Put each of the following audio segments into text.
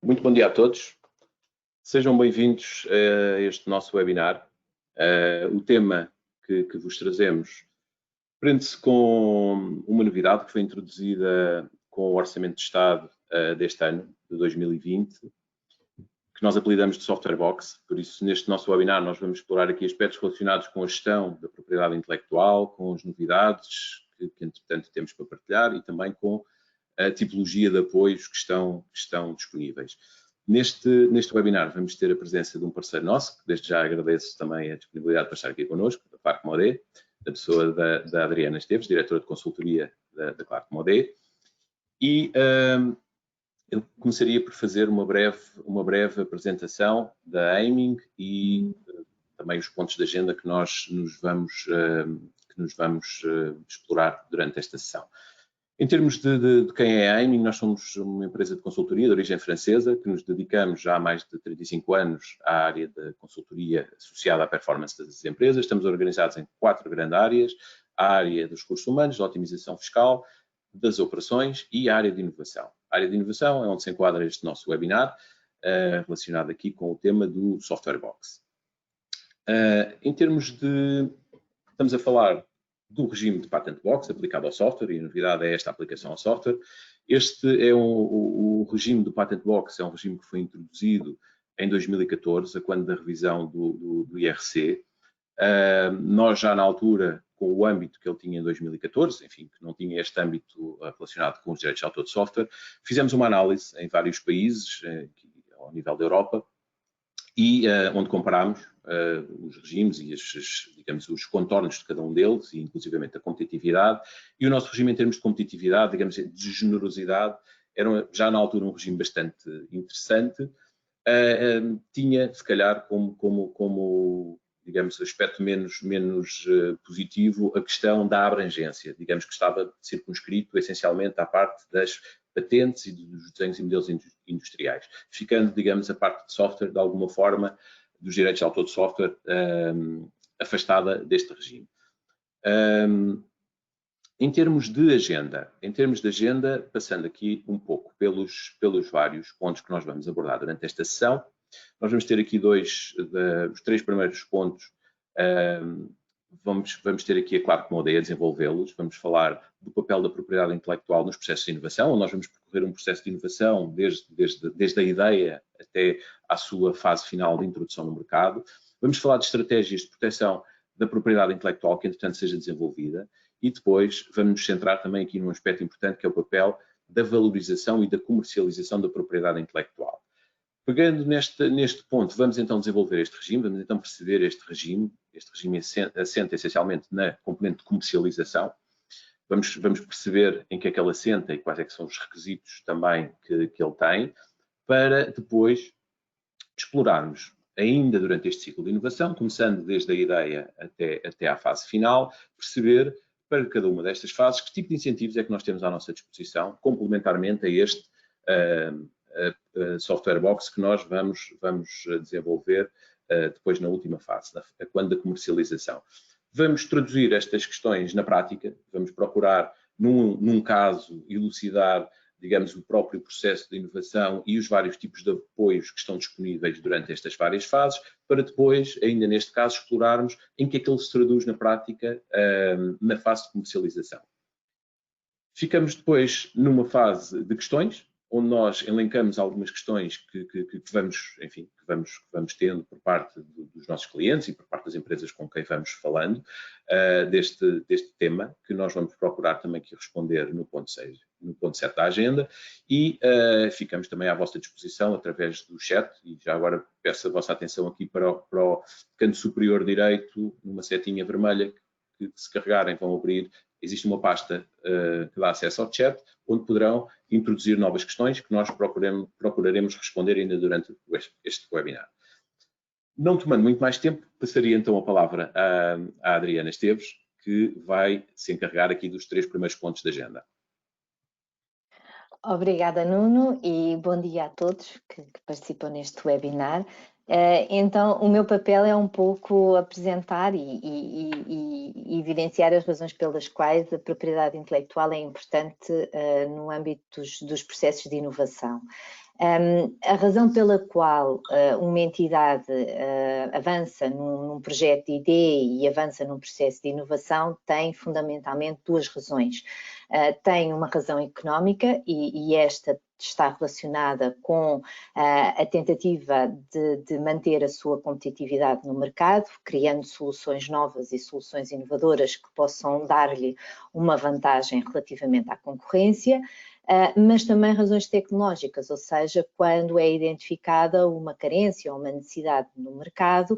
Muito bom dia a todos. Sejam bem-vindos a este nosso webinar. O tema que vos trazemos prende-se com uma novidade que foi introduzida com o Orçamento de Estado deste ano, de 2020, que nós apelidamos de Software Box. Por isso, neste nosso webinar, nós vamos explorar aqui aspectos relacionados com a gestão da propriedade intelectual, com as novidades que entretanto, temos para partilhar e também com a tipologia de apoios que estão disponíveis. Neste webinar vamos ter a presença de um parceiro nosso, que desde já agradeço também a disponibilidade para estar aqui connosco, da Clark Modé, da pessoa da Adriana Esteves, diretora de consultoria da Clark Modé. E eu começaria por fazer uma breve apresentação da Aiming e também os pontos de agenda que nós nos vamos explorar durante esta sessão. Em termos de quem é a Aiming, nós somos uma empresa de consultoria de origem francesa que nos dedicamos já há mais de 35 anos à área da consultoria associada à performance das empresas. Estamos organizados em 4 grandes áreas: a área dos recursos humanos, da otimização fiscal, das operações e a área de inovação. A área de inovação é onde se enquadra este nosso webinar, relacionado aqui com o tema do Software Box. Em termos de... Estamos a falar do regime de Patent Box aplicado ao software, e a novidade é esta aplicação ao software. Este é o regime do Patent Box, é um regime que foi introduzido em 2014, a quando da revisão do IRC. Nós já na altura, com o âmbito que ele tinha em 2014, enfim, que não tinha este âmbito relacionado com os direitos de autor de software, fizemos uma análise em vários países, ao nível da Europa, e onde comparámos os regimes e digamos, os contornos de cada um deles, e inclusivamente a competitividade. E o nosso regime, em termos de competitividade, digamos, de generosidade, era já na altura um regime bastante interessante. Tinha, se calhar, como digamos, aspecto menos positivo, a questão da abrangência. Digamos que estava circunscrito essencialmente à parte das patentes e dos desenhos e modelos industriais, ficando, digamos, a parte de software, de alguma forma, dos direitos de autor de software, afastada deste regime. Em termos de agenda, passando aqui um pouco pelos vários pontos que nós vamos abordar durante esta sessão, nós vamos ter aqui os 3 primeiros pontos. Vamos ter aqui a Clark Modé a desenvolvê-los. Vamos falar do papel da propriedade intelectual nos processos de inovação, onde nós vamos percorrer um processo de inovação desde a ideia até à sua fase final de introdução no mercado. Vamos falar de estratégias de proteção da propriedade intelectual que, entretanto, seja desenvolvida. E depois vamos nos centrar também aqui num aspecto importante, que é o papel da valorização e da comercialização da propriedade intelectual. Pegando neste ponto, vamos então desenvolver este regime, vamos então perceber este regime assenta essencialmente na componente de comercialização. Vamos perceber em que é que ele assenta e quais é que são os requisitos também que ele tem, para depois explorarmos, ainda durante este ciclo de inovação, começando desde a ideia até à fase final, perceber para cada uma destas fases que tipo de incentivos é que nós temos à nossa disposição, complementarmente a este Software Box que nós vamos desenvolver depois na última fase, quando da comercialização. Vamos traduzir estas questões na prática, vamos procurar, num caso, elucidar, digamos, o próprio processo de inovação e os vários tipos de apoios que estão disponíveis durante estas várias fases, para depois, ainda neste caso, explorarmos em que é que ele se traduz na prática na fase de comercialização. Ficamos depois numa fase de questões, onde nós elencamos algumas questões que vamos tendo por parte dos nossos clientes e por parte das empresas com quem vamos falando deste tema, que nós vamos procurar também aqui responder no ponto 6, no ponto 7 da agenda, e ficamos também à vossa disposição através do chat, e já agora peço a vossa atenção aqui para o canto superior direito, numa setinha vermelha, que se carregarem vão abrir. Existe uma pasta que dá acesso ao chat, onde poderão introduzir novas questões que nós procuraremos responder ainda durante este webinar. Não tomando muito mais tempo, passaria então a palavra à Adriana Esteves, que vai se encarregar aqui dos 3 primeiros pontos da agenda. Obrigada, Nuno, e bom dia a todos que participam neste webinar. Então, o meu papel é um pouco apresentar e evidenciar as razões pelas quais a propriedade intelectual é importante no âmbito dos processos de inovação. A razão pela qual uma entidade avança num projeto de ID e avança num processo de inovação tem fundamentalmente duas razões. Tem uma razão económica e esta está relacionada com a tentativa de manter a sua competitividade no mercado, criando soluções novas e soluções inovadoras que possam dar-lhe uma vantagem relativamente à concorrência. Mas também razões tecnológicas, ou seja, quando é identificada uma carência ou uma necessidade no mercado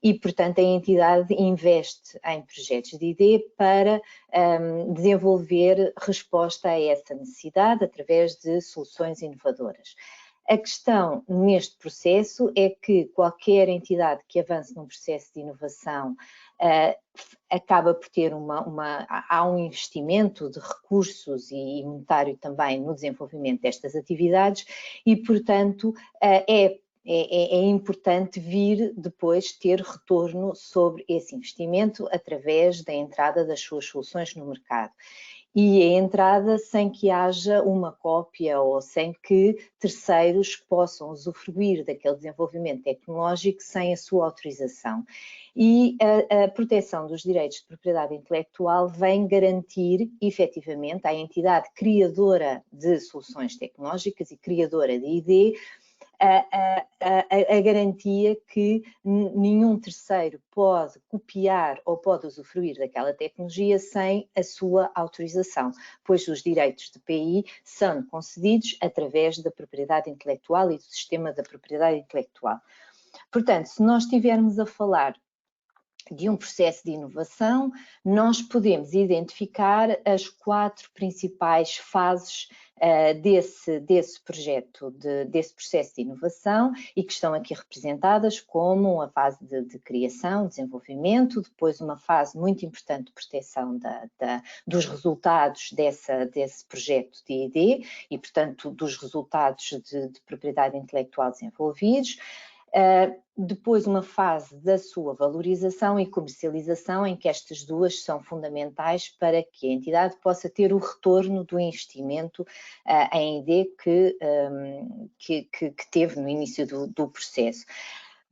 e, portanto, a entidade investe em projetos de ID para desenvolver resposta a essa necessidade através de soluções inovadoras. A questão neste processo é que qualquer entidade que avance num processo de inovação acaba por ter há um investimento de recursos e monetário também no desenvolvimento destas atividades e, portanto, é importante vir depois ter retorno sobre esse investimento através da entrada das suas soluções no mercado. E a entrada sem que haja uma cópia ou sem que terceiros possam usufruir daquele desenvolvimento tecnológico sem a sua autorização. E a proteção dos direitos de propriedade intelectual vem garantir, efetivamente, à entidade criadora de soluções tecnológicas e criadora de ID, a garantia que nenhum terceiro pode copiar ou pode usufruir daquela tecnologia sem a sua autorização, pois os direitos de PI são concedidos através da propriedade intelectual e do sistema da propriedade intelectual. Portanto, se nós estivermos a falar de um processo de inovação, nós podemos identificar as 4 principais fases desse projeto, desse processo de inovação e que estão aqui representadas como a fase de criação, desenvolvimento, depois uma fase muito importante de proteção dos resultados desse projeto de ID e, portanto, dos resultados de propriedade intelectual desenvolvidos. Depois uma fase da sua valorização e comercialização, em que estas duas são fundamentais para que a entidade possa ter o retorno do investimento em ID que teve no início do processo.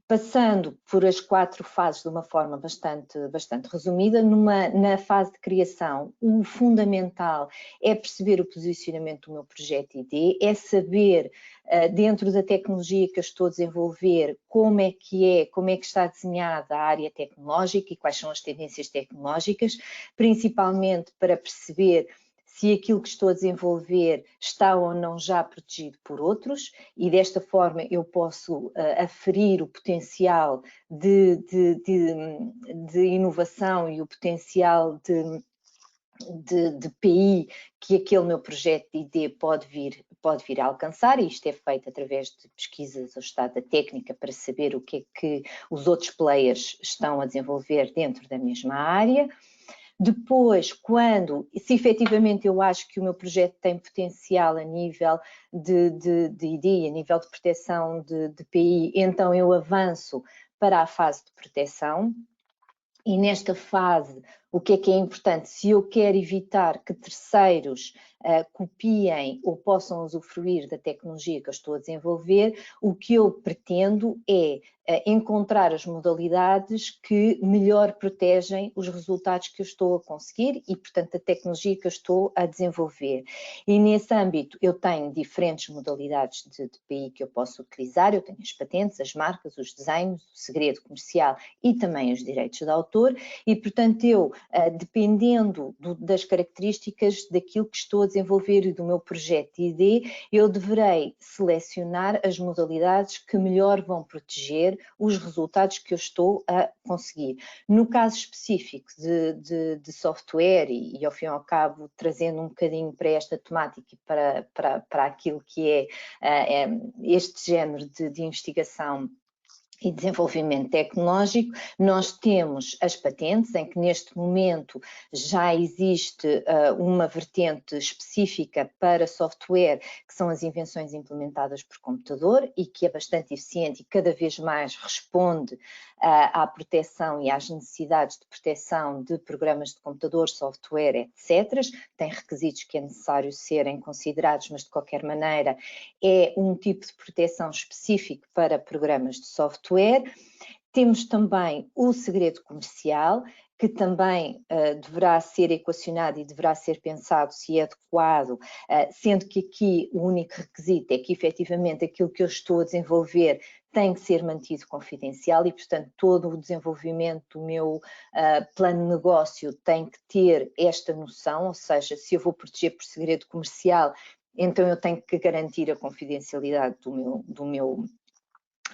Passando por as 4 fases de uma forma bastante resumida, na fase de criação, o fundamental é perceber o posicionamento do meu projeto ID, é saber dentro da tecnologia que eu estou a desenvolver como é que está desenhada a área tecnológica e quais são as tendências tecnológicas, principalmente para perceber se aquilo que estou a desenvolver está ou não já protegido por outros e desta forma eu posso aferir o potencial de inovação e o potencial de PI que aquele meu projeto de ID pode vir a alcançar, e isto é feito através de pesquisas ao estado da técnica para saber o que é que os outros players estão a desenvolver dentro da mesma área. Depois, se efetivamente eu acho que o meu projeto tem potencial a nível de ID, a nível de proteção de PI, então eu avanço para a fase de proteção. E nesta fase, o que é importante? Se eu quero evitar que terceiros copiem ou possam usufruir da tecnologia que eu estou a desenvolver, o que eu pretendo é encontrar as modalidades que melhor protegem os resultados que eu estou a conseguir e, portanto, a tecnologia que eu estou a desenvolver. E nesse âmbito eu tenho diferentes modalidades de PI que eu posso utilizar, eu tenho as patentes, as marcas, os desenhos, o segredo comercial e também os direitos de autor e, portanto, eu, dependendo das características daquilo que estou a desenvolver e do meu projeto de ID, eu deverei selecionar as modalidades que melhor vão proteger os resultados que eu estou a conseguir. No caso específico de software e ao fim e ao cabo trazendo um bocadinho para esta temática e para aquilo que é este género de investigação e desenvolvimento tecnológico. Nós temos as patentes, em que neste momento já existe uma vertente específica para software, que são as invenções implementadas por computador e que é bastante eficiente e cada vez mais responde à proteção e às necessidades de proteção de programas de computador, software, etc. Tem requisitos que é necessário serem considerados, mas de qualquer maneira é um tipo de proteção específico para programas de software. Temos também o segredo comercial, que também deverá ser equacionado e deverá ser pensado se é adequado, sendo que aqui o único requisito é que efetivamente aquilo que eu estou a desenvolver tem que ser mantido confidencial e, portanto, todo o desenvolvimento do meu plano de negócio tem que ter esta noção, ou seja, se eu vou proteger por segredo comercial, então eu tenho que garantir a confidencialidade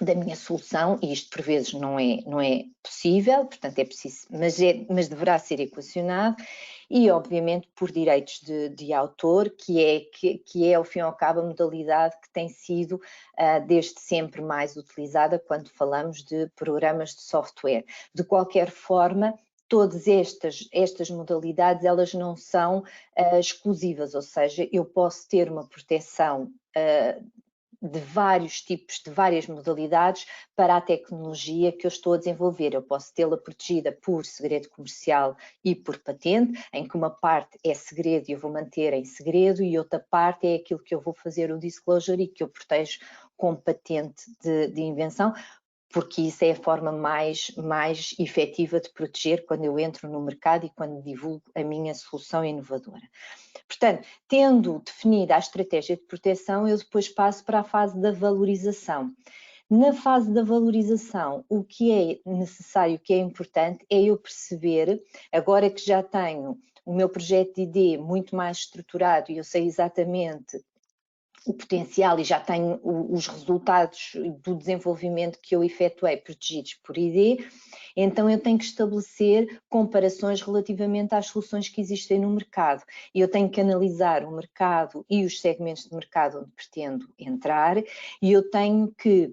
da minha solução, e isto por vezes não é possível, portanto é preciso, mas deverá ser equacionado, e obviamente por direitos de autor, que é ao fim e ao cabo a modalidade que tem sido desde sempre mais utilizada quando falamos de programas de software. De qualquer forma, todas estas modalidades, elas não são exclusivas, ou seja, eu posso ter uma proteção de vários tipos, de várias modalidades para a tecnologia que eu estou a desenvolver. Eu posso tê-la protegida por segredo comercial e por patente, em que uma parte é segredo e eu vou manter em segredo e outra parte é aquilo que eu vou fazer o disclosure e que eu protejo com patente de invenção, porque isso é a forma mais efetiva de proteger quando eu entro no mercado e quando divulgo a minha solução inovadora. Portanto, tendo definida a estratégia de proteção, eu depois passo para a fase da valorização. Na fase da valorização, o que é necessário, o que é importante, é eu perceber, agora que já tenho o meu projeto de ID muito mais estruturado e eu sei exatamente o potencial e já tenho os resultados do desenvolvimento que eu efetuei protegidos por ID, então eu tenho que estabelecer comparações relativamente às soluções que existem no mercado. Eu tenho que analisar o mercado e os segmentos de mercado onde pretendo entrar e eu tenho que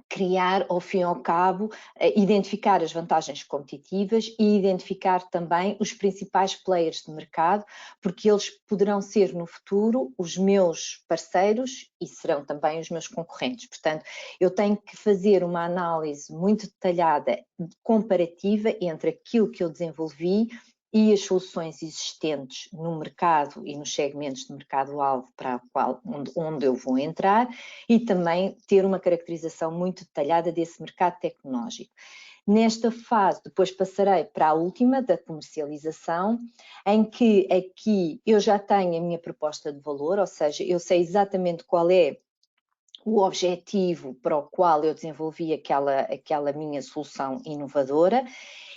criar, ao fim e ao cabo, identificar as vantagens competitivas e identificar também os principais players de mercado, porque eles poderão ser no futuro os meus parceiros e serão também os meus concorrentes. Portanto, eu tenho que fazer uma análise muito detalhada, comparativa entre aquilo que eu desenvolvi e as soluções existentes no mercado e nos segmentos de mercado-alvo onde eu vou entrar, e também ter uma caracterização muito detalhada desse mercado tecnológico. Nesta fase, depois passarei para a última, da comercialização, em que aqui eu já tenho a minha proposta de valor, ou seja, eu sei exatamente qual é o objetivo para o qual eu desenvolvi aquela minha solução inovadora.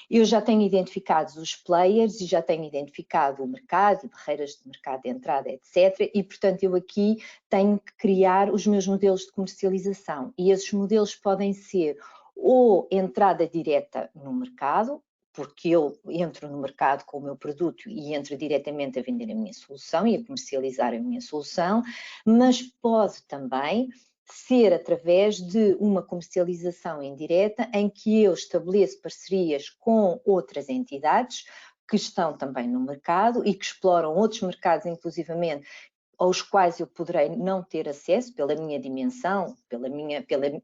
Eu já tenho identificado os players e já tenho identificado o mercado e barreiras de mercado de entrada, etc. E, portanto, eu aqui tenho que criar os meus modelos de comercialização. E esses modelos podem ser ou entrada direta no mercado, porque eu entro no mercado com o meu produto e entro diretamente a vender a minha solução e a comercializar a minha solução, mas pode também ser através de uma comercialização indireta em que eu estabeleço parcerias com outras entidades que estão também no mercado e que exploram outros mercados, inclusivamente, aos quais eu poderei não ter acesso pela minha dimensão, pela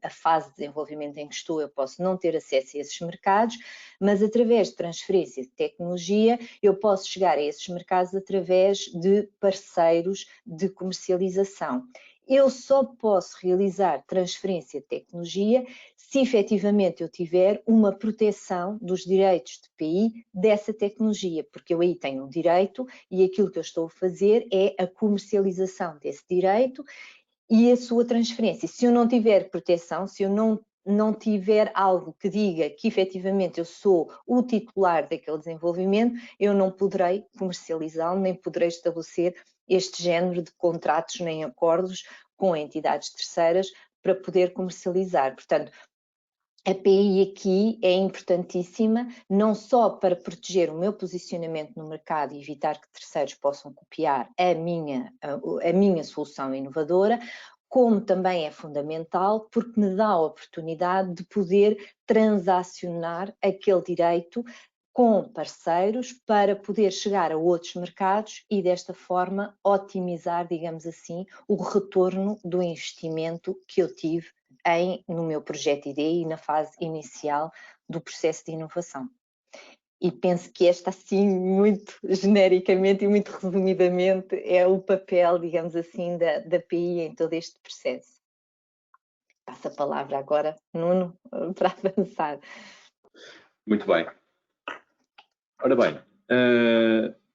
fase de desenvolvimento em que estou, eu posso não ter acesso a esses mercados, mas através de transferência de tecnologia eu posso chegar a esses mercados através de parceiros de comercialização. Eu só posso realizar transferência de tecnologia se efetivamente eu tiver uma proteção dos direitos de PI dessa tecnologia, porque eu aí tenho um direito e aquilo que eu estou a fazer é a comercialização desse direito e a sua transferência. Se eu não tiver proteção, se eu não tiver algo que diga que efetivamente eu sou o titular daquele desenvolvimento, eu não poderei comercializá-lo, nem poderei estabelecer este género de contratos nem acordos com entidades terceiras para poder comercializar. Portanto, a PI aqui é importantíssima, não só para proteger o meu posicionamento no mercado e evitar que terceiros possam copiar a minha solução inovadora, como também é fundamental porque me dá a oportunidade de poder transacionar aquele direito com parceiros para poder chegar a outros mercados e desta forma otimizar, digamos assim, o retorno do investimento que eu tive no meu projeto de ideia e na fase inicial do processo de inovação. E penso que este, assim, muito genericamente e muito resumidamente, é o papel, digamos assim, da PI em todo este processo. Passo a palavra agora, Nuno, para avançar. Muito bem. Ora bem,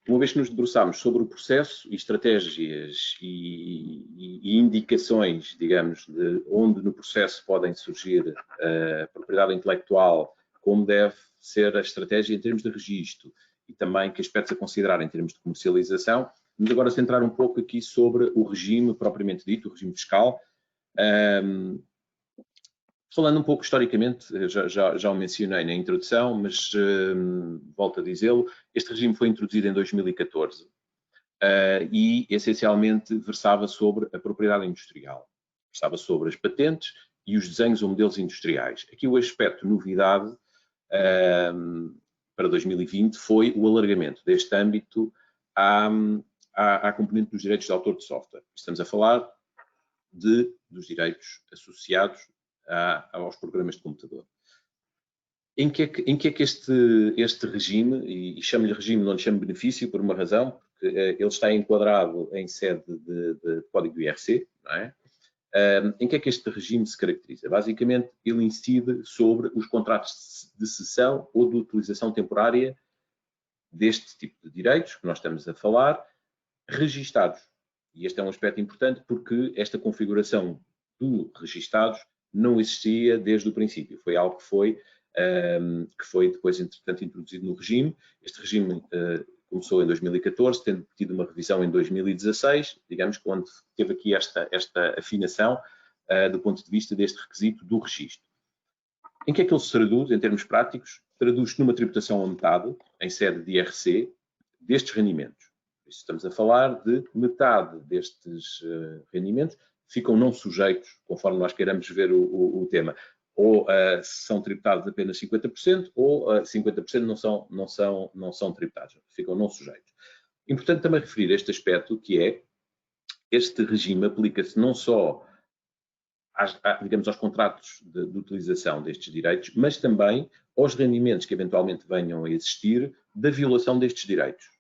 uma vez que nos debruçámos sobre o processo e estratégias e indicações, digamos, de onde no processo podem surgir a propriedade intelectual, como deve ser a estratégia em termos de registro e também que aspectos a considerar em termos de comercialização, vamos agora centrar um pouco aqui sobre o regime propriamente dito, o regime fiscal. Falando um pouco historicamente, já o mencionei na introdução, mas volto a dizê-lo, este regime foi introduzido em 2014 e essencialmente versava sobre a propriedade industrial, versava sobre as patentes e os desenhos ou modelos industriais. Aqui o aspecto novidade para 2020 foi o alargamento deste âmbito à componente dos direitos de autor de software. Estamos a falar dos direitos associados aos programas de computador. Em que é que este regime, e chamo-lhe regime, não lhe chamo benefício, por uma razão, porque ele está enquadrado em sede de código do IRC, não é? Em que é que este regime se caracteriza? Basicamente, ele incide sobre os contratos de cessão ou de utilização temporária deste tipo de direitos que nós estamos a falar, registados. E este é um aspecto importante porque esta configuração do registados não existia desde o princípio. Foi algo que foi depois, entretanto, introduzido no regime. Este regime começou em 2014, tendo tido uma revisão em 2016, digamos, quando teve aqui esta afinação do ponto de vista deste requisito do registro. Em que é que ele se traduz, em termos práticos? Traduz-se numa tributação a metade, em sede de IRC, destes rendimentos. Estamos a falar de metade destes rendimentos ficam não sujeitos, conforme nós queiramos ver o tema, ou são tributados apenas 50%, ou 50% não são tributados, ficam não sujeitos. Importante também referir este aspecto, que é, este regime aplica-se não só digamos, aos contratos de utilização destes direitos, mas também aos rendimentos que eventualmente venham a existir da violação destes direitos.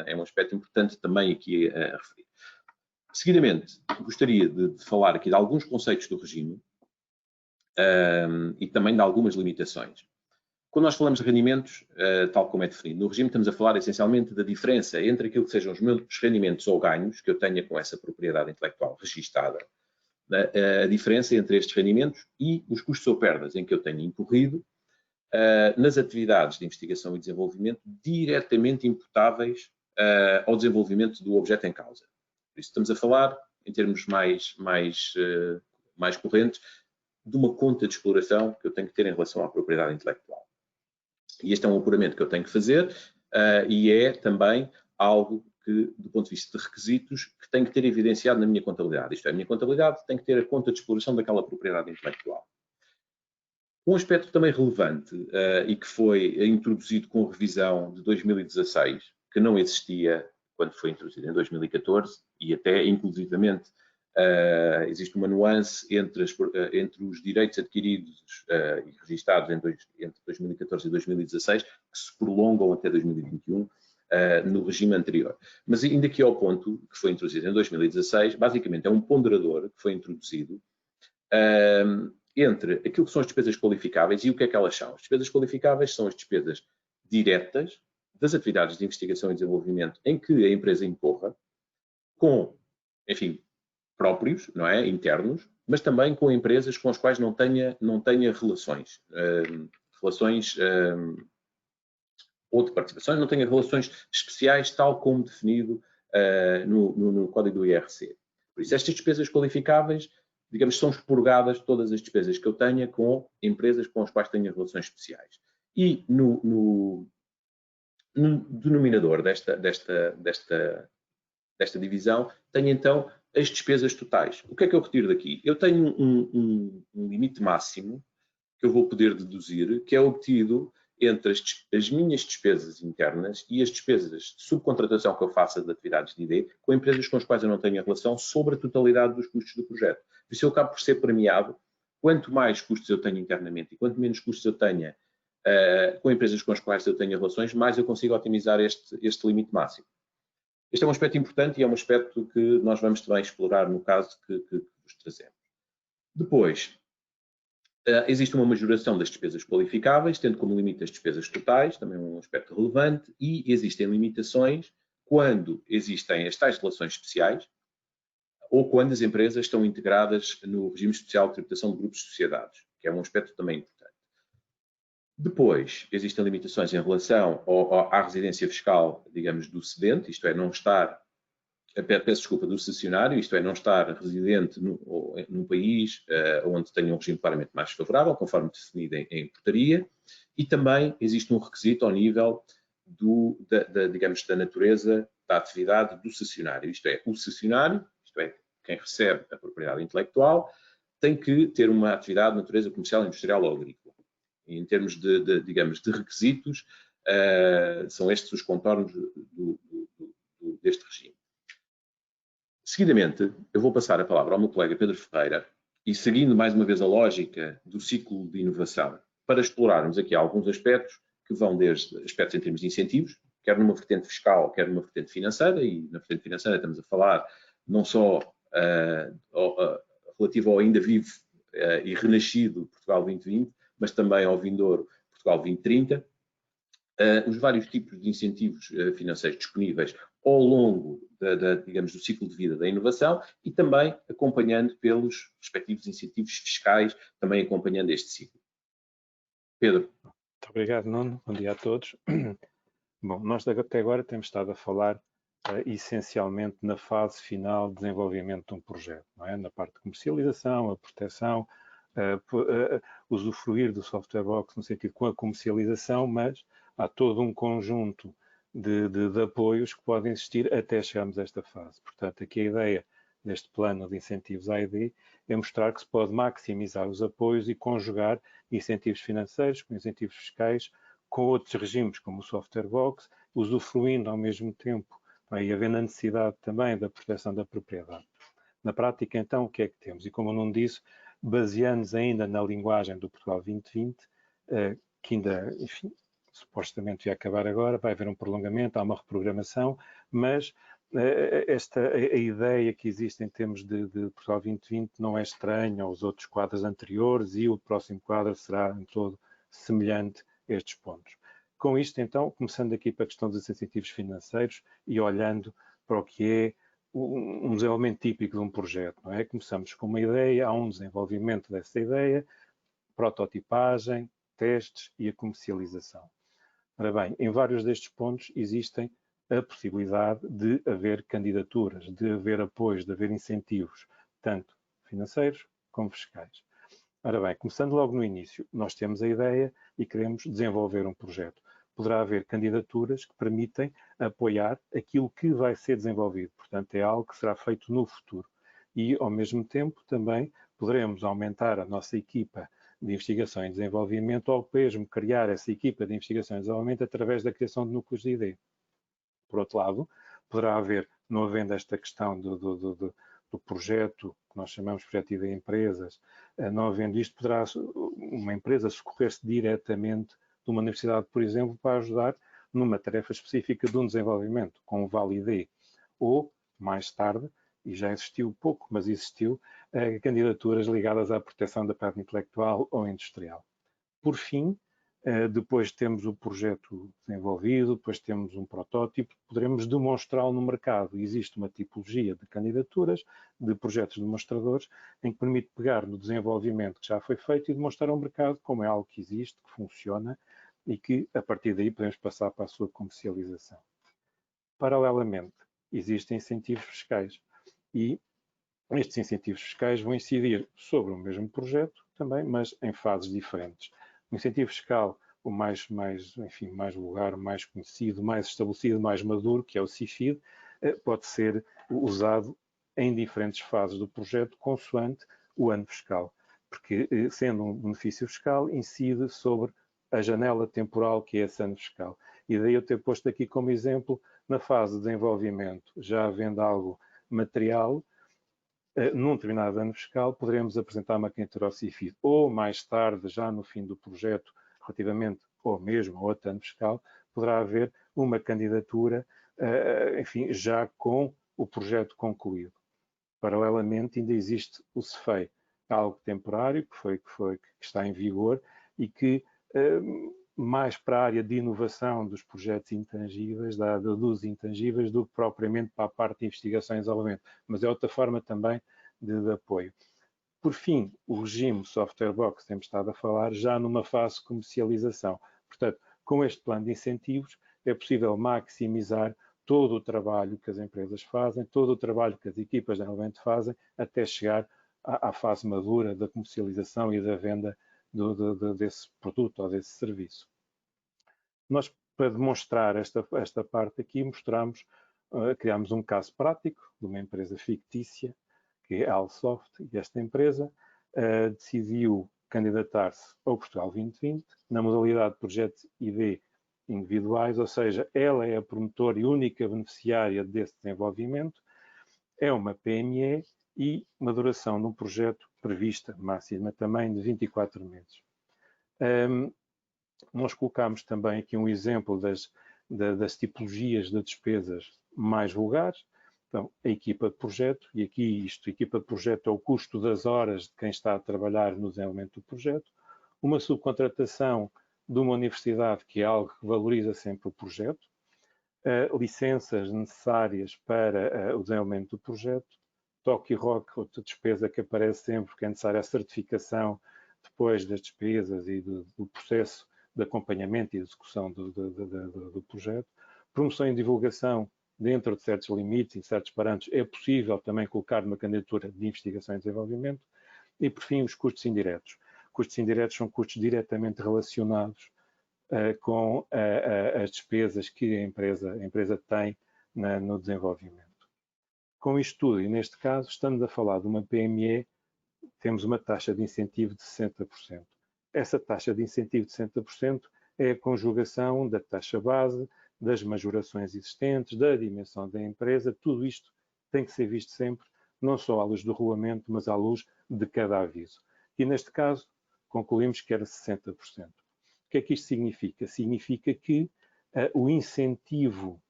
É um aspecto importante também aqui a referir. Seguidamente, gostaria de falar aqui de alguns conceitos do regime e também de algumas limitações. Quando nós falamos de rendimentos, tal como é definido no regime, estamos a falar essencialmente da diferença entre aquilo que sejam os meus rendimentos ou ganhos que eu tenha com essa propriedade intelectual registada, a diferença entre estes rendimentos e os custos ou perdas em que eu tenho incorrido nas atividades de investigação e desenvolvimento diretamente imputáveis ao desenvolvimento do objeto em causa. Por isso estamos a falar, em termos mais correntes, de uma conta de exploração que eu tenho que ter em relação à propriedade intelectual. E este é um apuramento que eu tenho que fazer e é também algo que, do ponto de vista de requisitos, que tenho que ter evidenciado na minha contabilidade. Isto é, a minha contabilidade tem que ter a conta de exploração daquela propriedade intelectual. Um aspecto também relevante e que foi introduzido com revisão de 2016, que não existia quando foi introduzido em 2014, e até, inclusivamente, existe uma nuance entre os direitos adquiridos e registados entre 2014 e 2016, que se prolongam até 2021, no regime anterior. Mas ainda aqui ao ponto que foi introduzido em 2016, basicamente é um ponderador que foi introduzido entre aquilo que são as despesas qualificáveis e o que é que elas são. As despesas qualificáveis são as despesas diretas das atividades de investigação e desenvolvimento em que a empresa incorra, com, enfim, próprios, não é, internos, mas também com empresas com as quais não tenha relações, ou de participações, não tenha relações especiais, tal como definido no código do IRC. Por isso, estas despesas qualificáveis, digamos, são expurgadas todas as despesas que eu tenha com empresas com as quais tenha relações especiais. E no denominador desta divisão, tenho então as despesas totais. O que é que eu retiro daqui? Eu tenho um limite máximo que eu vou poder deduzir, que é obtido entre as minhas despesas internas e as despesas de subcontratação que eu faço de atividades de ID com empresas com as quais eu não tenho relação sobre a totalidade dos custos do projeto. Por isso eu acabo por ser premiado. Quanto mais custos eu tenho internamente e quanto menos custos eu tenha com empresas com as quais eu tenho relações, mais eu consigo otimizar este limite máximo. Este é um aspecto importante e é um aspecto que nós vamos também explorar no caso que vos trazemos. Depois, existe uma majoração das despesas qualificáveis, tendo como limite as despesas totais, também um aspecto relevante, e existem limitações quando existem as tais relações especiais ou quando as empresas estão integradas no regime especial de tributação de grupos de sociedades, que é um aspecto também importante. Depois, existem limitações em relação à residência fiscal, digamos, do cedente, isto é, não estar, peço desculpa, do cessionário, isto é, não estar residente num país onde tenha um regime claramente mais favorável, conforme definido em portaria, e também existe um requisito ao nível digamos, da natureza da atividade do cessionário, isto é, o cessionário, isto é, quem recebe a propriedade intelectual, tem que ter uma atividade de natureza comercial, industrial ou agrícola. Em termos digamos, de requisitos, são estes os contornos deste regime. Seguidamente, eu vou passar a palavra ao meu colega Pedro Ferreira e, seguindo mais uma vez a lógica do ciclo de inovação, para explorarmos aqui alguns aspectos que vão desde aspectos em termos de incentivos, quer numa vertente fiscal, quer numa vertente financeira, e na vertente financeira estamos a falar não só relativo ao ainda vivo e renascido Portugal 2020, mas também ao vindouro Portugal 2030, os vários tipos de incentivos financeiros disponíveis ao longo digamos, do ciclo de vida da inovação e também acompanhando pelos respectivos incentivos fiscais, também acompanhando este ciclo. Pedro. Muito obrigado, Nuno. Bom dia a todos. Bom, nós até agora temos estado a falar essencialmente na fase final de desenvolvimento de um projeto, não é? Na parte de comercialização, a proteção, usufruir do software box no sentido com a comercialização, mas há todo um conjunto de apoios que podem existir até chegarmos a esta fase. Portanto, aqui a ideia deste plano de incentivos AID é mostrar que se pode maximizar os apoios e conjugar incentivos financeiros com incentivos fiscais, com outros regimes como o software box, usufruindo ao mesmo tempo e havendo a necessidade também da proteção da propriedade. Na prática, então, o que é que temos? E como eu não disse, baseando-nos ainda na linguagem do Portugal 2020, que ainda, enfim, supostamente vai acabar agora, vai haver um prolongamento, há uma reprogramação, mas a ideia que existe em termos de Portugal 2020 não é estranha aos outros quadros anteriores e o próximo quadro será em todo semelhante a estes pontos. Com isto, então, começando aqui para a questão dos incentivos financeiros e olhando para o que é um desenvolvimento típico de um projeto, não é? Começamos com uma ideia, há um desenvolvimento dessa ideia, prototipagem, testes e a comercialização. Ora bem, em vários destes pontos existem a possibilidade de haver candidaturas, de haver apoios, de haver incentivos, tanto financeiros como fiscais. Ora bem, começando logo no início, nós temos a ideia e queremos desenvolver um projeto. Poderá haver candidaturas que permitem apoiar aquilo que vai ser desenvolvido. Portanto, é algo que será feito no futuro. E, ao mesmo tempo, também poderemos aumentar a nossa equipa de investigação e desenvolvimento ou mesmo criar essa equipa de investigação e desenvolvimento através da criação de núcleos de ID. Por outro lado, poderá haver, não havendo esta questão do projeto, que nós chamamos de projeto de empresas, não havendo isto, poderá uma empresa socorrer-se diretamente de uma universidade, por exemplo, para ajudar numa tarefa específica de um desenvolvimento, com o Vale-ID. Ou, mais tarde, e já existiu pouco, mas existiu, candidaturas ligadas à proteção da propriedade intelectual ou industrial. Por fim, depois temos o projeto desenvolvido, depois temos um protótipo, poderemos demonstrá-lo no mercado. Existe uma tipologia de candidaturas, de projetos demonstradores, em que permite pegar no desenvolvimento que já foi feito e demonstrar ao mercado como é algo que existe, que funciona e que, a partir daí, podemos passar para a sua comercialização. Paralelamente, existem incentivos fiscais e estes incentivos fiscais vão incidir sobre o mesmo projeto também, mas em fases diferentes. O incentivo fiscal, o mais vulgar, mais conhecido, mais estabelecido, mais maduro, que é o CIFID, pode ser usado em diferentes fases do projeto, consoante o ano fiscal, porque, sendo um benefício fiscal, incide sobre a janela temporal que é esse ano fiscal. E daí eu ter posto aqui como exemplo, na fase de desenvolvimento, já havendo algo material, num determinado ano fiscal, poderemos apresentar uma candidatura ao CIFID, ou mais tarde, já no fim do projeto, relativamente, ou mesmo ao outro ano fiscal, poderá haver uma candidatura, enfim, já com o projeto concluído. Paralelamente, ainda existe o CEFEI, algo temporário, que está em vigor e que, mais para a área de inovação dos projetos intangíveis, dos intangíveis, do que propriamente para a parte de investigação e desenvolvimento, mas é outra forma também de apoio. Por fim, o regime Software Box, temos estado a falar, já numa fase de comercialização. Portanto, com este plano de incentivos, é possível maximizar todo o trabalho que as empresas fazem, todo o trabalho que as equipas de desenvolvimento fazem, até chegar à fase madura da comercialização e da venda desse produto ou desse serviço. Nós, para demonstrar esta parte aqui, criámos um caso prático de uma empresa fictícia, que é a Alsoft, e esta empresa decidiu candidatar-se ao Portugal 2020 na modalidade de projetos ID individuais, ou seja, ela é a promotora e única beneficiária desse desenvolvimento, é uma PME e uma duração de um projeto prevista, máxima também, de 24 meses. Nós colocamos também aqui um exemplo das tipologias de despesas mais vulgares. Então, a equipa de projeto, e aqui a equipa de projeto é o custo das horas de quem está a trabalhar no desenvolvimento do projeto, uma subcontratação de uma universidade, que é algo que valoriza sempre o projeto, licenças necessárias para o desenvolvimento do projeto, toque e rock, outra despesa que aparece sempre, que é necessária a certificação depois das despesas e do processo de acompanhamento e execução do projeto, promoção e divulgação dentro de certos limites e certos parâmetros, é possível também colocar numa candidatura de investigação e desenvolvimento, e por fim os custos indiretos. Custos indiretos são custos diretamente relacionados com as despesas que a empresa tem no desenvolvimento. Com isto tudo, e neste caso, estamos a falar de uma PME, temos uma taxa de incentivo de 60%. Essa taxa de incentivo de 60% é a conjugação da taxa base, das majorações existentes, da dimensão da empresa, tudo isto tem que ser visto sempre, não só à luz do regulamento, mas à luz de cada aviso. E neste caso, concluímos que era 60%. O que é que isto significa? Significa que o incentivo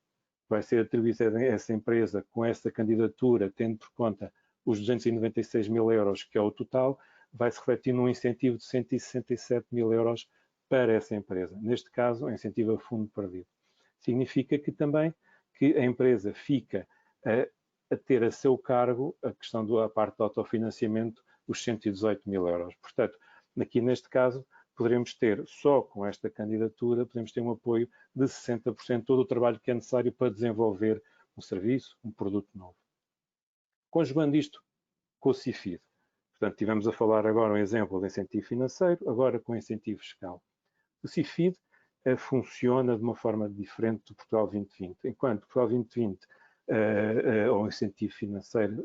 que vai ser atribuído a essa empresa com essa candidatura, tendo por conta os 296 mil euros, que é o total, vai se refletir num incentivo de 167 mil euros para essa empresa. Neste caso, um incentivo a fundo perdido. Significa que também que a empresa fica a ter a seu cargo a questão da parte do autofinanciamento, os 118 mil euros. Portanto, aqui neste caso, poderemos ter, só com esta candidatura, podemos ter um apoio de 60% de todo o trabalho que é necessário para desenvolver um serviço, um produto novo. Conjugando isto com o CIFID. Portanto, tivemos a falar agora um exemplo de incentivo financeiro, agora com incentivo fiscal. O CIFID funciona de uma forma diferente do Portugal 2020. Enquanto o Portugal 2020, ou incentivo financeiro,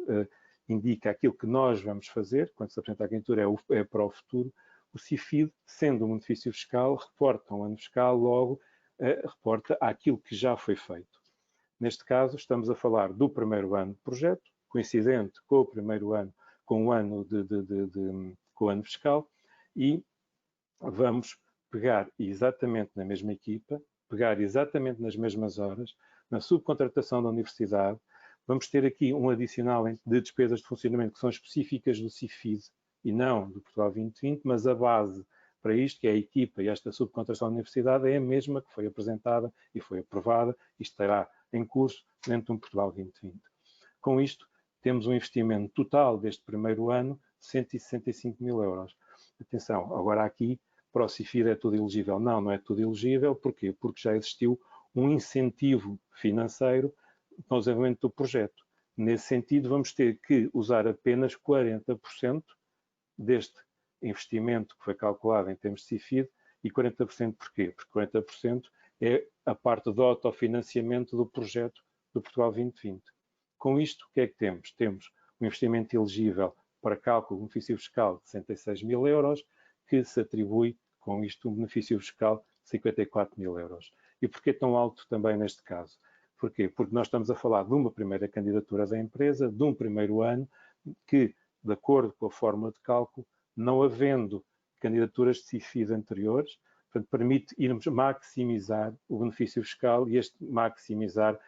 indica aquilo que nós vamos fazer, quando se apresenta a candidatura é para o futuro, o CIFID, sendo um benefício fiscal, reporta um ano fiscal, logo reporta àquilo que já foi feito. Neste caso, estamos a falar do primeiro ano de projeto, coincidente com o primeiro ano, com o ano, com o ano fiscal, e vamos pegar exatamente na mesma equipa, pegar exatamente nas mesmas horas, na subcontratação da universidade, vamos ter aqui um adicional de despesas de funcionamento que são específicas do CIFID e não do Portugal 2020, mas a base para isto, que é a equipa e esta subcontratação da universidade, é a mesma que foi apresentada e foi aprovada e estará em curso dentro de um Portugal 2020. Com isto, temos um investimento total deste primeiro ano de 165 mil euros. Atenção, agora aqui, para o CIFID é tudo elegível. Não, não é tudo elegível. Porquê? Porque já existiu um incentivo financeiro no desenvolvimento do projeto. Nesse sentido, vamos ter que usar apenas 40% deste investimento que foi calculado em termos de CIFID. E 40% porquê? Porque 40% é a parte do autofinanciamento do projeto do Portugal 2020. Com isto, o que é que temos? Temos um investimento elegível para cálculo do benefício fiscal de 66 mil euros, que se atribui, com isto, um benefício fiscal de 54 mil euros. E porquê tão alto também neste caso? Porquê? Porque nós estamos a falar de uma primeira candidatura da empresa, de um primeiro ano, que, de acordo com a fórmula de cálculo, não havendo candidaturas de CIFID anteriores, portanto, permite irmos maximizar o benefício fiscal e este maximizar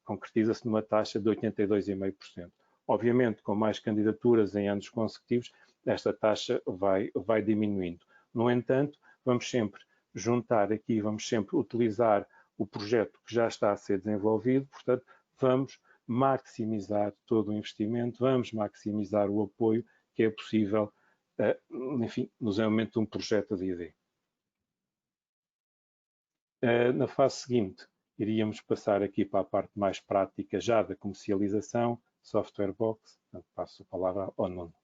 concretiza-se numa taxa de 82,5%. Obviamente, com mais candidaturas em anos consecutivos, esta taxa vai diminuindo. No entanto, vamos sempre juntar aqui, vamos sempre utilizar o projeto que já está a ser desenvolvido, portanto, vamos maximizar todo o investimento, vamos maximizar o apoio que é possível, enfim, no desenvolvimento de um projeto de ID. Na fase seguinte, iríamos passar aqui para a parte mais prática já da comercialização, Software Box. Portanto, passo a palavra ao Nuno.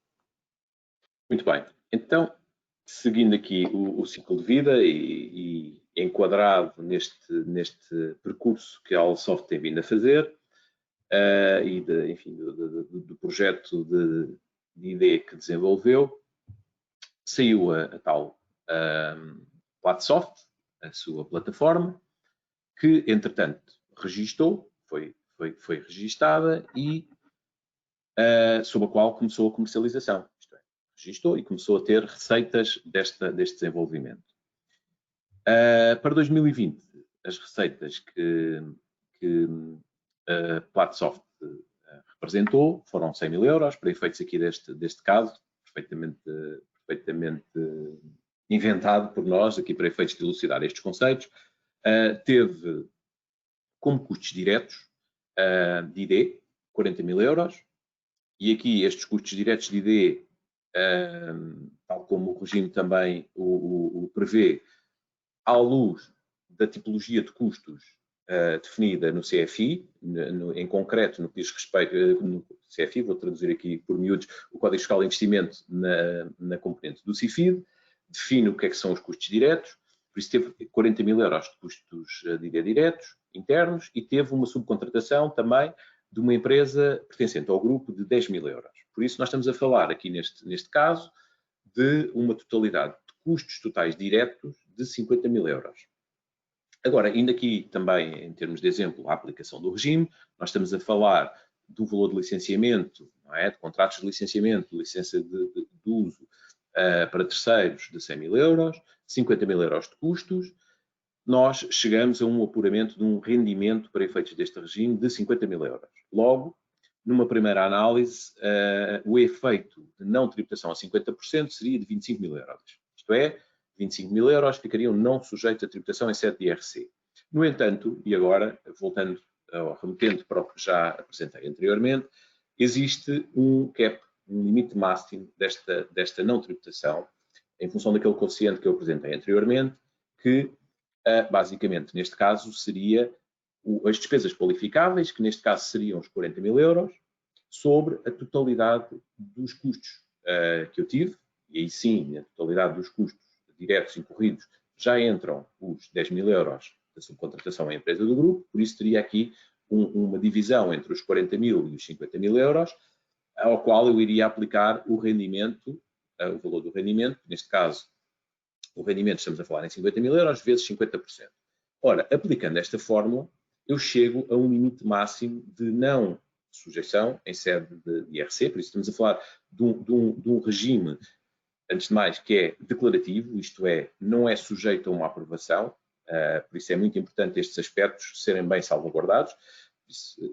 Muito bem. Então, seguindo aqui o ciclo de vida e enquadrado neste percurso que a Allsoft tem vindo a fazer e do projeto de ID que desenvolveu, saiu a tal Platsoft, a sua plataforma, que, entretanto, registou, foi registada e sob a qual começou a comercialização. Isto é, registou e começou a ter receitas deste desenvolvimento. Para 2020, as receitas que a Platsoft representou foram 100 mil euros, para efeitos aqui deste caso, perfeitamente inventado por nós, aqui para efeitos de elucidar estes conceitos. Teve como custos diretos de ID 40 mil euros, e aqui estes custos diretos de ID, tal como o regime também o prevê, à luz da tipologia de custos definida no CFI, em concreto no que diz respeito no CFI, vou traduzir aqui por miúdos, o Código Fiscal de Investimento na componente do CIFID, define o que é que são os custos diretos, por isso teve 40 mil euros de custos de ID diretos, internos, e teve uma subcontratação também de uma empresa pertencente ao grupo de 10 mil euros. Por isso nós estamos a falar aqui neste caso de uma totalidade de custos totais diretos de 50 mil euros. Agora, ainda aqui também, em termos de exemplo, a aplicação do regime, nós estamos a falar do valor de licenciamento, não é? De contratos de licenciamento, de licença de uso para terceiros de 100 mil euros, 50 mil euros de custos. Nós chegamos a um apuramento de um rendimento para efeitos deste regime de 50 mil euros. Logo, numa primeira análise, o efeito de não tributação a 50% seria de 25 mil euros. Isto é, 25 mil euros ficariam não sujeitos a tributação em sede de IRC. No entanto, e agora, voltando, remetendo para o que já apresentei anteriormente, existe um cap, um limite máximo desta não tributação, em função daquele quociente que eu apresentei anteriormente, que basicamente, neste caso, seria as despesas qualificáveis, que neste caso seriam os 40 mil euros, sobre a totalidade dos custos que eu tive, e aí sim, a totalidade dos custos diretos incorridos já entram os 10 mil euros da subcontratação à empresa do grupo, por isso teria aqui uma divisão entre os 40 mil e os 50 mil euros, ao qual eu iria aplicar o rendimento, o valor do rendimento, neste caso, o rendimento, estamos a falar em 50 mil euros, vezes 50%. Ora, aplicando esta fórmula, eu chego a um limite máximo de não sujeição em sede de IRC, por isso estamos a falar de um regime, antes de mais, que é declarativo, isto é, não é sujeito a uma aprovação, por isso é muito importante estes aspectos serem bem salvaguardados.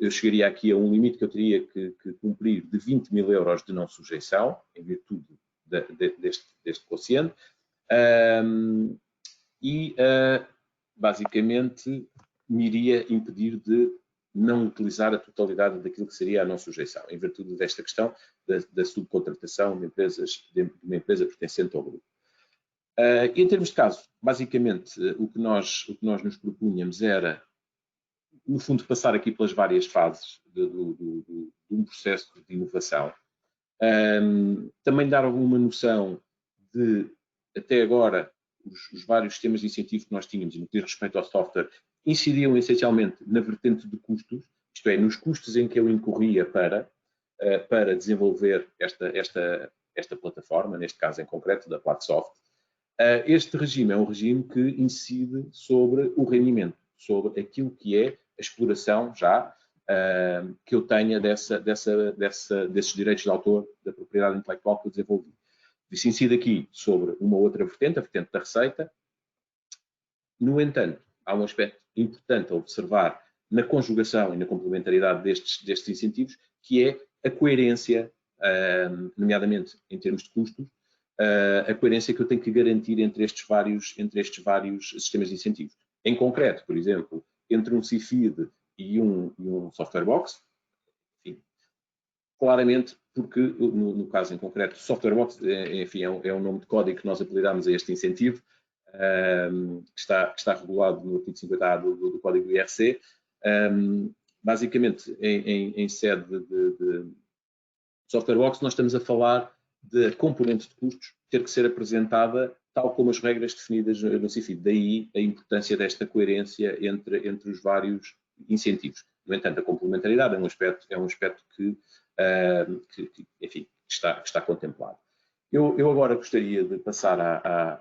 Eu chegaria aqui a um limite que eu teria que cumprir de 20 mil euros de não sujeição, em virtude deste quociente, basicamente me iria impedir de não utilizar a totalidade daquilo que seria a não sujeição, em virtude desta questão da subcontratação de uma empresa pertencente ao grupo. Em termos de caso, basicamente, o que nós nos propunhamos era, no fundo, passar aqui pelas várias fases de um processo de inovação. Também dar alguma noção de, até agora, os vários sistemas de incentivo que nós tínhamos, no que diz respeito ao software, incidiam essencialmente na vertente de custos, isto é, nos custos em que eu incorria para desenvolver esta plataforma, neste caso em concreto da Platsoft. Este regime é um regime que incide sobre o rendimento, sobre aquilo que é a exploração já que eu tenha desses direitos de autor, da propriedade intelectual que eu desenvolvi. Isso incide aqui sobre uma outra vertente, a vertente da receita. No entanto, há um aspecto importante a observar na conjugação e na complementaridade destes incentivos, que é a coerência, nomeadamente em termos de custos, a coerência que eu tenho que garantir entre estes vários sistemas de incentivos. Em concreto, por exemplo, entre um CIFID e um software box, enfim, claramente, porque no caso em concreto, software box, enfim, é um nome de código que nós apelidamos a este incentivo, que está regulado no artigo 50A do Código do IRC. Basicamente, em sede de software box, nós estamos a falar de componente de custos ter que ser apresentada tal como as regras definidas no CIFID. Daí a importância desta coerência entre os vários incentivos. No entanto, a complementaridade é um aspecto que enfim, está contemplado. Eu agora gostaria de passar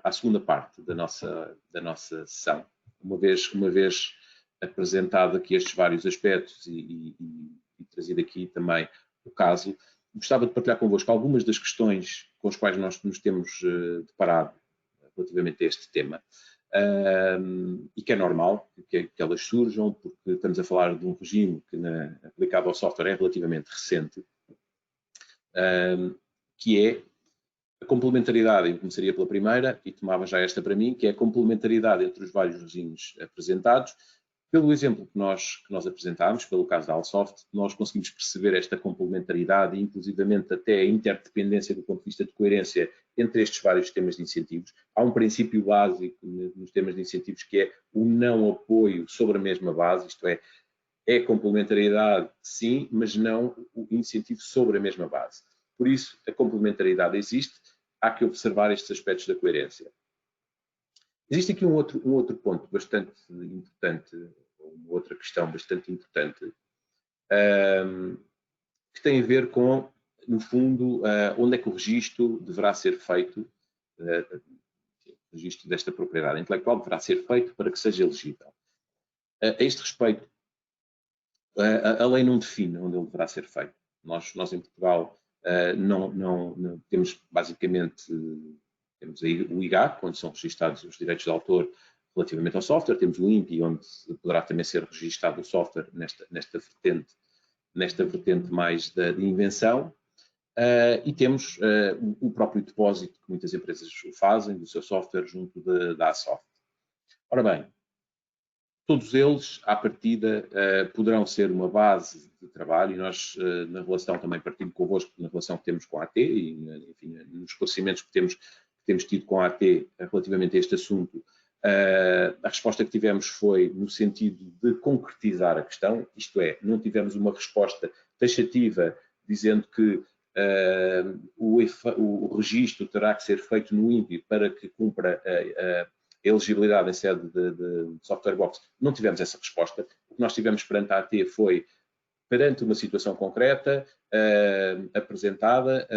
à segunda parte da nossa sessão, uma vez apresentado aqui estes vários aspectos e trazido aqui também o caso. Gostava de partilhar convosco algumas das questões com as quais nós nos temos deparado relativamente a este tema, e que é normal que elas surjam, porque estamos a falar de um regime que, aplicado ao software, é relativamente recente, que é a complementaridade. Eu começaria pela primeira e tomava já esta para mim, que é a complementaridade entre os vários regimes apresentados. Pelo exemplo que nós apresentámos, pelo caso da Allsoft, nós conseguimos perceber esta complementaridade e, inclusivamente, até a interdependência do ponto de vista de coerência entre estes vários sistemas de incentivos. Há um princípio básico nos sistemas de incentivos que é o não apoio sobre a mesma base, isto é complementariedade, sim, mas não o incentivo sobre a mesma base. Por isso, a complementaridade existe, há que observar estes aspectos da coerência. Existe aqui um outro ponto bastante importante, uma outra questão bastante importante, que tem a ver com, no fundo, onde é que o registro deverá ser feito, o registro desta propriedade intelectual deverá ser feito para que seja elegível. A este respeito, a lei não define onde ele deverá ser feito. Nós em Portugal não temos basicamente temos aí o IGAC, onde são registados os direitos de autor relativamente ao software, temos o INPI, onde poderá também ser registado o software nesta vertente mais de invenção, e temos o próprio depósito que muitas empresas fazem do seu software junto da Asoft. Ora bem, todos eles, à partida, poderão ser uma base de trabalho, e nós, na relação, também partilho convosco, na relação que temos com a AT, e enfim, nos esclarecimentos que temos tido com a AT relativamente a este assunto, a resposta que tivemos foi no sentido de concretizar a questão, isto é, não tivemos uma resposta taxativa dizendo que o registro terá que ser feito no INPI para que cumpra a elegibilidade em sede de software box. Não tivemos essa resposta. O que nós tivemos perante a AT foi, perante uma situação concreta, apresentada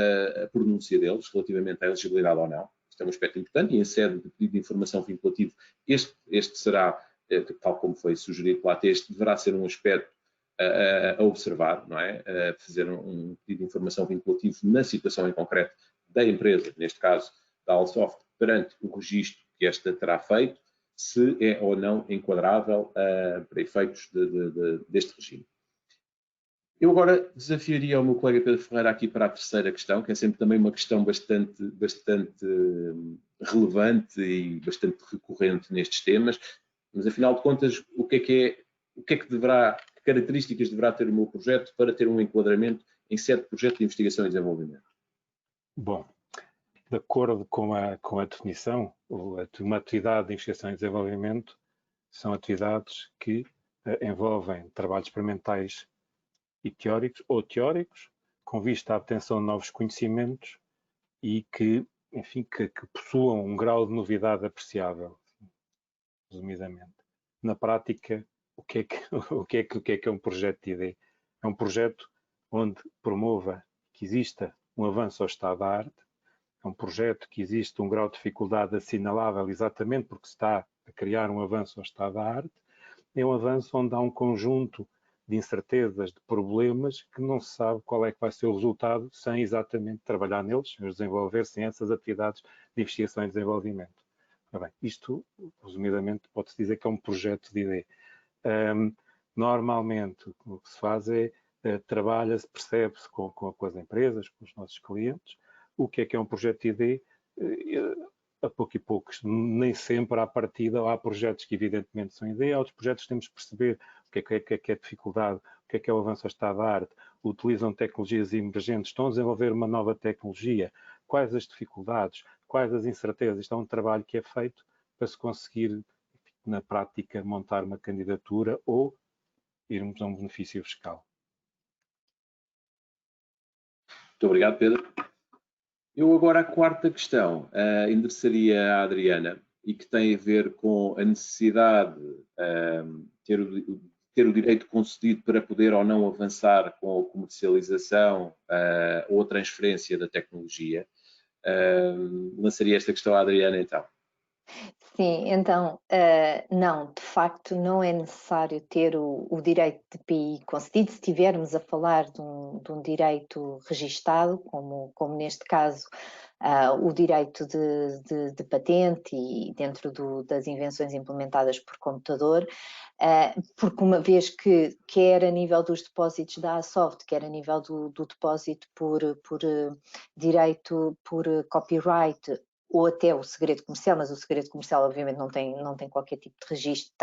a pronúncia deles relativamente à elegibilidade ou não. Isto é um aspecto importante e em sede de pedido de informação vinculativo, este será, tal como foi sugerido pela AT, este deverá ser um aspecto a observar, não é? A fazer um pedido de informação vinculativo na situação em concreto da empresa, neste caso da Allsoft, perante o registro que esta terá feito, se é ou não enquadrável para efeitos deste regime. Eu agora desafiaria o meu colega Pedro Ferreira aqui para a terceira questão, que é sempre também uma questão bastante relevante e bastante recorrente nestes temas, mas afinal de contas, que características deverá ter o meu projeto para ter um enquadramento em sede de projeto de investigação e desenvolvimento? Bom, de acordo com a definição, uma atividade de investigação e desenvolvimento são atividades que envolvem trabalhos experimentais e teóricos ou teóricos, com vista à obtenção de novos conhecimentos e que, enfim, que possuam um grau de novidade apreciável, resumidamente. Na prática, o que é um projeto de ID? É um projeto onde promova que exista um avanço ao estado da arte, é um projeto que existe um grau de dificuldade assinalável exatamente porque se está a criar um avanço ao estado da arte, é um avanço onde há um conjunto de incertezas, de problemas, que não se sabe qual é que vai ser o resultado sem exatamente trabalhar neles, sem os desenvolver, sem essas atividades de investigação e desenvolvimento. Bem, isto, resumidamente, pode-se dizer que é um projeto de ID. Normalmente, o que se faz é trabalha-se, percebe-se com as empresas, com os nossos clientes, o que é um projeto de ID. A pouco e poucos, nem sempre à partida, há projetos que evidentemente são ID, há outros projetos que temos que perceber o que é dificuldade, o que é o avanço ao estado da arte, utilizam tecnologias emergentes, estão a desenvolver uma nova tecnologia, quais as dificuldades, quais as incertezas. Isto é um trabalho que é feito para se conseguir, na prática, montar uma candidatura ou irmos a um benefício fiscal. Muito obrigado, Pedro. Eu agora a quarta questão endereçaria à Adriana e que tem a ver com a necessidade de ter o direito concedido para poder ou não avançar com a comercialização ou a transferência da tecnologia. Lançaria esta questão à Adriana, então. Sim, então, não, de facto não é necessário ter o direito de PI concedido se estivermos a falar de um direito registado, como neste caso o direito de patente e dentro das invenções implementadas por computador, porque uma vez que quer a nível dos depósitos da Asoft, quer a nível do depósito por direito, por copyright, ou até o segredo comercial, mas o segredo comercial obviamente não tem qualquer tipo de registro,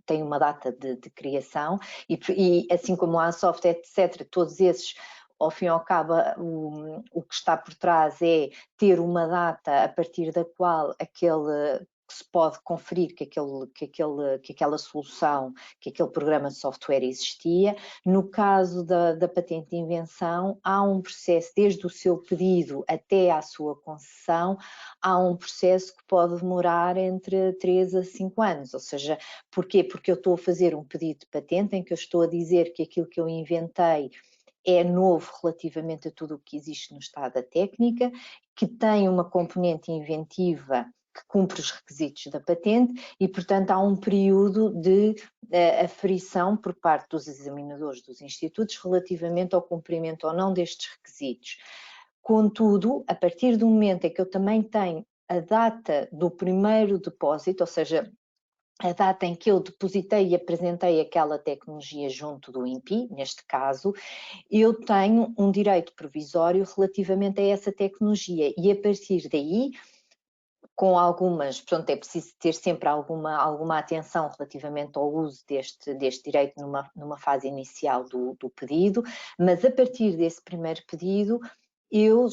tem uma data de criação e assim como a Asoft, etc., todos esses, ao fim e ao cabo, o que está por trás é ter uma data a partir da qual que se pode conferir que aquela solução, que aquele programa de software existia. No caso da patente de invenção, há um processo, desde o seu pedido até à sua concessão, há um processo que pode demorar entre 3 a 5 anos. Ou seja, porquê? Porque eu estou a fazer um pedido de patente em que eu estou a dizer que aquilo que eu inventei é novo relativamente a tudo o que existe no estado da técnica, que tem uma componente inventiva que cumpre os requisitos da patente e, portanto, há um período de aferição por parte dos examinadores dos institutos relativamente ao cumprimento ou não destes requisitos. Contudo, a partir do momento em que eu também tenho a data do primeiro depósito, ou seja, a data em que eu depositei e apresentei aquela tecnologia junto do INPI, neste caso, eu tenho um direito provisório relativamente a essa tecnologia e a partir daí, com algumas, portanto, é preciso ter sempre alguma atenção relativamente ao uso deste direito numa fase inicial do pedido, mas a partir desse primeiro pedido, eu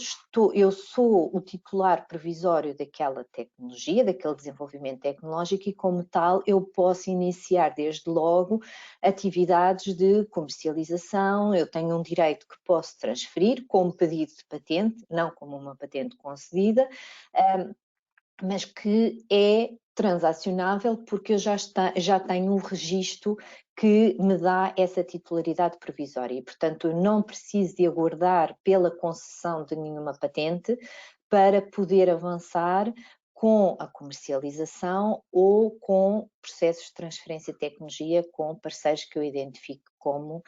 sou o titular provisório daquela tecnologia, daquele desenvolvimento tecnológico e, como tal, eu posso iniciar desde logo atividades de comercialização, eu tenho um direito que posso transferir como pedido de patente, não como uma patente concedida, mas que é transacionável porque eu já tenho um registro que me dá essa titularidade provisória e, portanto, eu não preciso de aguardar pela concessão de nenhuma patente para poder avançar com a comercialização ou com processos de transferência de tecnologia com parceiros que eu identifico como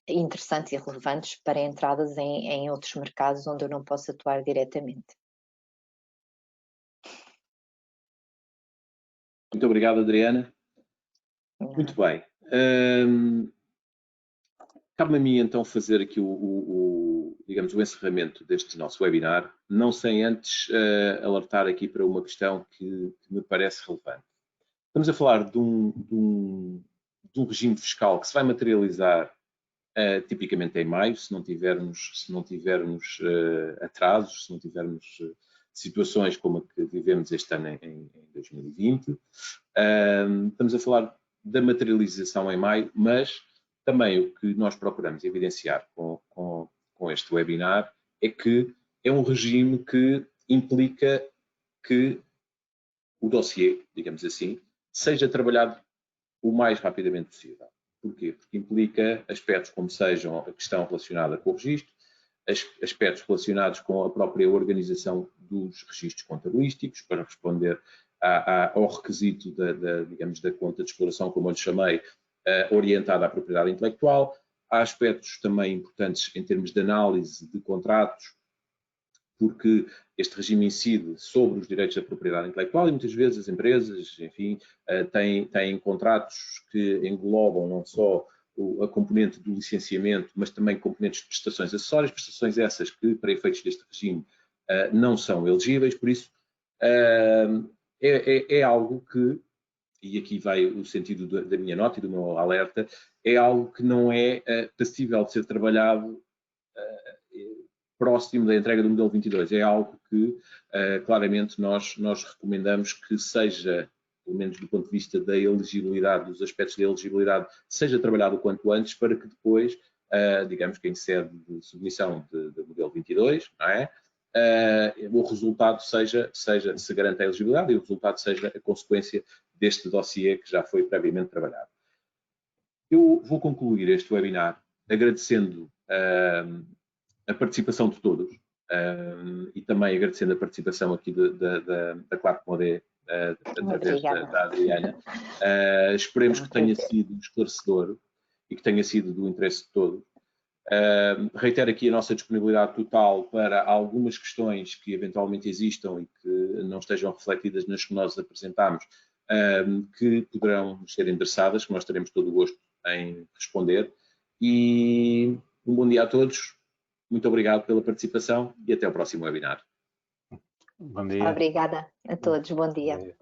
interessantes e relevantes para entradas em outros mercados onde eu não posso atuar diretamente. Muito obrigado, Adriana. Muito bem. Cabe-me a mim, então, fazer aqui digamos, o encerramento deste nosso webinar, não sem antes alertar aqui para uma questão que me parece relevante. Estamos a falar de um regime fiscal que se vai materializar tipicamente em maio, se não tivermos atrasos, se não tivermos situações como a que vivemos este ano em 2020. Estamos a falar da materialização em maio, mas também o que nós procuramos evidenciar com este webinar é que é um regime que implica que o dossiê, digamos assim, seja trabalhado o mais rapidamente possível. Porquê? Porque implica aspectos como sejam a questão relacionada com o registro, aspectos relacionados com a própria organização dos registros contabilísticos, para responder ao requisito digamos, da conta de exploração, como eu lhe chamei, orientada à propriedade intelectual. Há aspectos também importantes em termos de análise de contratos, porque este regime incide sobre os direitos da propriedade intelectual e muitas vezes as empresas, enfim, têm contratos que englobam não só a componente do licenciamento, mas também componentes de prestações acessórias, prestações essas que, para efeitos deste regime, não são elegíveis, por isso é algo que, e aqui vai o sentido da minha nota e do meu alerta, é algo que não é passível de ser trabalhado próximo da entrega do modelo 22. É algo que claramente nós recomendamos que seja, pelo menos do ponto de vista da elegibilidade, dos aspectos da elegibilidade, seja trabalhado o quanto antes para que depois, digamos que em sede de submissão do modelo 22, não é? O resultado se garante a elegibilidade e o resultado seja a consequência deste dossiê que já foi previamente trabalhado. Eu vou concluir este webinar agradecendo a participação de todos e também agradecendo a participação aqui da Clark Modé, através da Adriana. Esperemos que tenha sido esclarecedor e que tenha sido do interesse de todos. Reitero aqui a nossa disponibilidade total para algumas questões que eventualmente existam e que não estejam refletidas nas que nós apresentamos, que poderão ser endereçadas, que nós teremos todo o gosto em responder. E um bom dia a todos. Muito obrigado pela participação e até o próximo webinar. Bom dia. Obrigada a todos. Bom dia.